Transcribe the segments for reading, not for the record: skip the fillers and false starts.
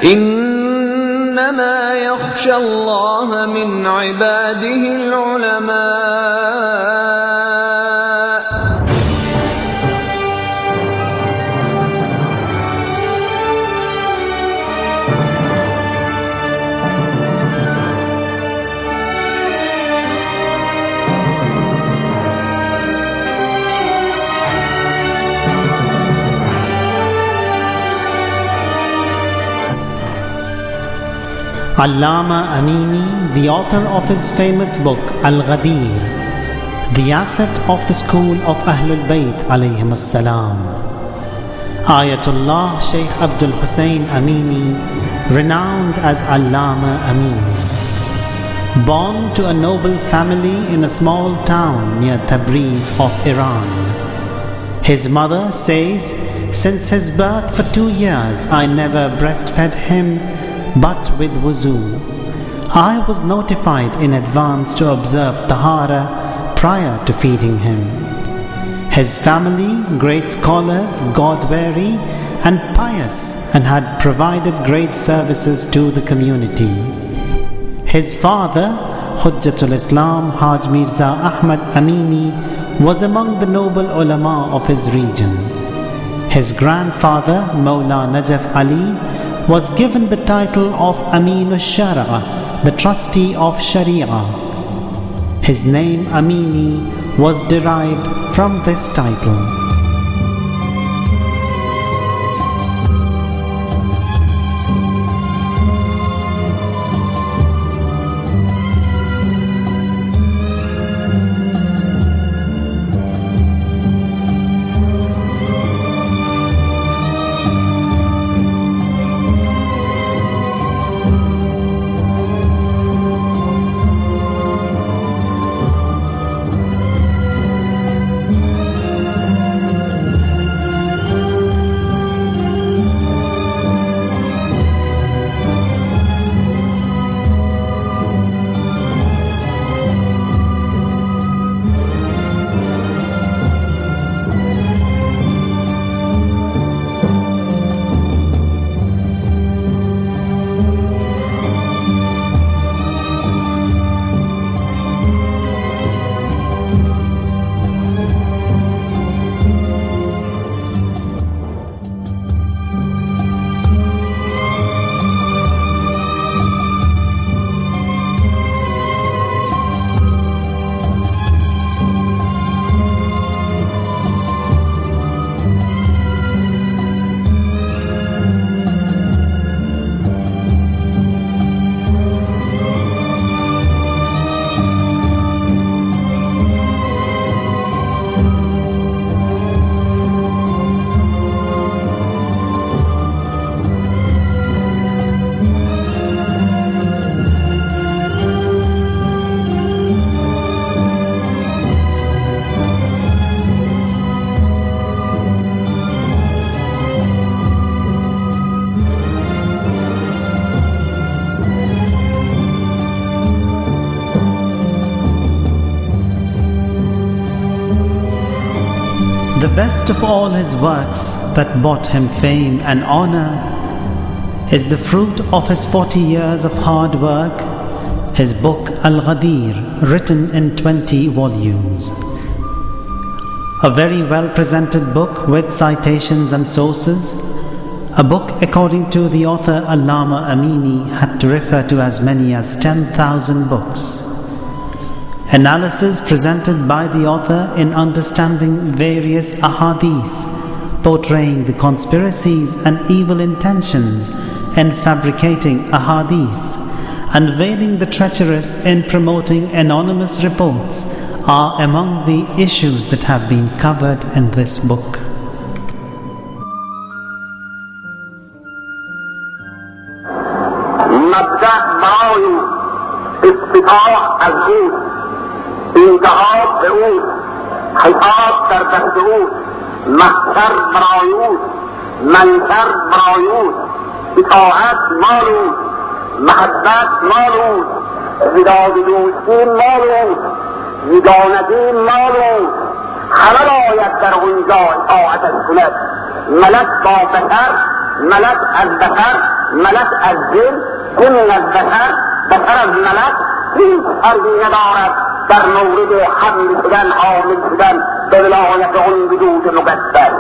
إنما يخشى الله من عباده العلماء. Allama Amini, the author of his famous book Al-Ghadir, the asset of the school of Ahlul Bayt alayhim as-salam. Ayatullah Sheikh Abdul Hussain Amini, renowned as Allama Amini. Born to a noble family in a small town near Tabriz of Iran. His mother says, since his birth for 2 years I never breastfed him but with wuzu. I was notified in advance to observe tahara prior to feeding him. His family, great scholars, God-wary and pious, and had provided great services to the community. His father, Hujjatul Islam Haj Mirza Ahmad Amini, was among the noble ulama of his region. His grandfather, Mawla Najaf Ali, was given the title of Aminul Shara, the trustee of Sharia. His name Amini was derived from this title. The best of all his works that bought him fame and honor is the fruit of his 40 years of hard work, his book Al-Ghadir, written in 20 volumes. A very well presented book with citations and sources, a book according to the author Allama Amini had to refer to as many as 10,000 books. Analysis presented by the author in understanding various ahadith, portraying the conspiracies and evil intentions in fabricating ahadith, unveiling the treacherous in promoting anonymous reports are among the issues that have been covered in this book. انتهاب به او، خطاب در دست او، محشر برای او، منشر برای او، اطاعت مال او، محبت مال او، وداد دوستی مال او، یگانگی مال او. همه باید در اونجا اطاعتش کند، ملک با بشر، ملک از بشر، ملک از دل، جن از بشر از ملک هیچ فرقی ندارد در مورد حمل شدن، حامل شدن به ولایت آن وجود مقدس.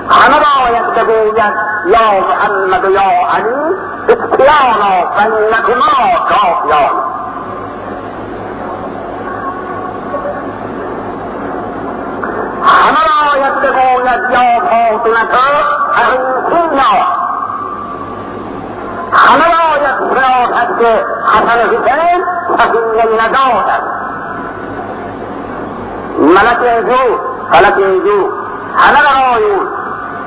همه باید بگوید یا محمد و یا علی اتیانا فانکما کافیان. همه باید بگوید یا فاطمه حقیقینا. همه باید شناخت که حسن حسین سفیر نجات است. ملک جو، فلک جو، همه برایون،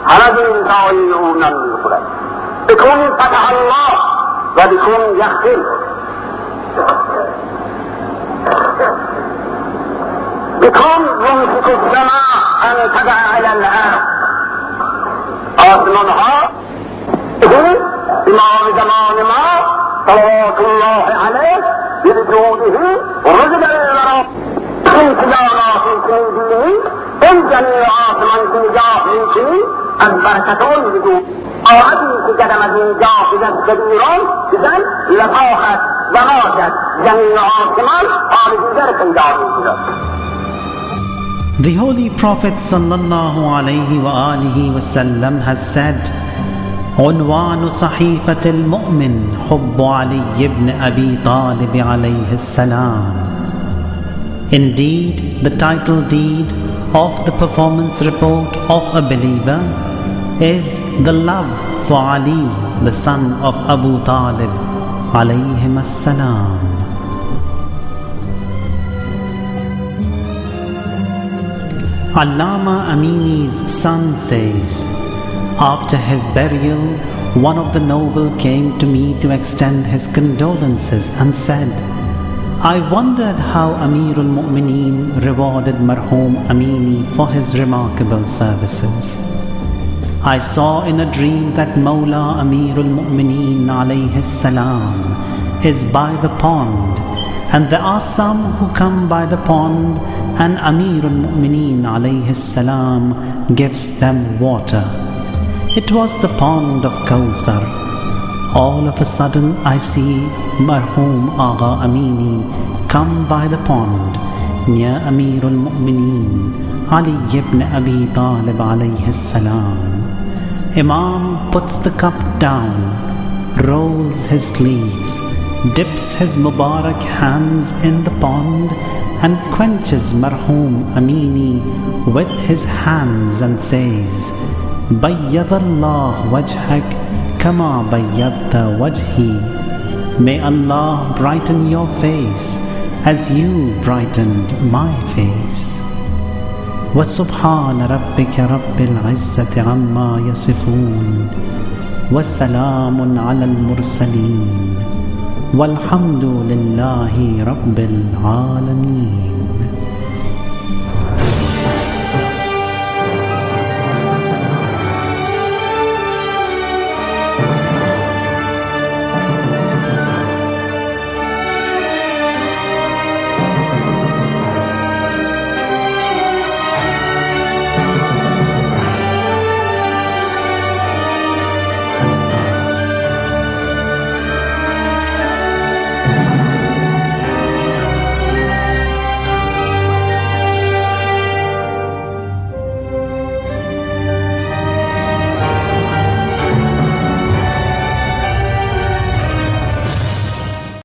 همه دین دایی او نمی خورد. بکن فتح الله و بکن یخفر. بکن يمسك السماء ان تدع على الارض. آسمان ها امام زمان ما صلوات الله علیه بوجوده رزق الورى این تجاراتی که می‌بینی این جمیع آسمان که نگاه می‌کنی از برکت آن وجود آهدی که قدم از اینجا بزد بیرون بزن لطاقت و ماشد جمیع آسمان آرزیگر پیدا می‌گیرد. The Holy Prophet sallallahu alayhi wa alihi wasallam has said, عنوان صحيفة المؤمن حب علي بن أبي طالب عليه السلام. Indeed, the title deed of the performance report of a believer is the love for Ali, the son of Abu Talib alayhim as-salam. Allama Amini's son says, after his burial, one of the noble came to me to extend his condolences and said, I wondered how Amirul Mu'mineen rewarded Marhum Amini for his remarkable services. I saw in a dream that Mawla Amirul Mu'mineen alayhi salam is by the pond, and there are some who come by the pond, and Amirul Mu'mineen alayhi salam gives them water. It was the pond of Kawthar. All of a sudden I see Marhum Agha Amini come by the pond near Amirul Mu'mineen Ali ibn Abi Talib alayhi salam. Imam puts the cup down, rolls his sleeves, dips his Mubarak hands in the pond and quenches Marhum Amini with his hands and says, بَيَّضَ اللَّهُ وَجْهَكَ كَمَا بَيَّضْتَ وَجْهِي. May Allah brighten your face as you brightened my face. وَسُبْحَانَ رَبِّكَ رَبِّ الْعِزَّةِ عَمَّا يَصِفُونَ وَسَلَامٌ عَلَى الْمُرْسَلِينَ وَالْحَمْدُ لِلَّهِ رَبِّ الْعَالَمِينَ.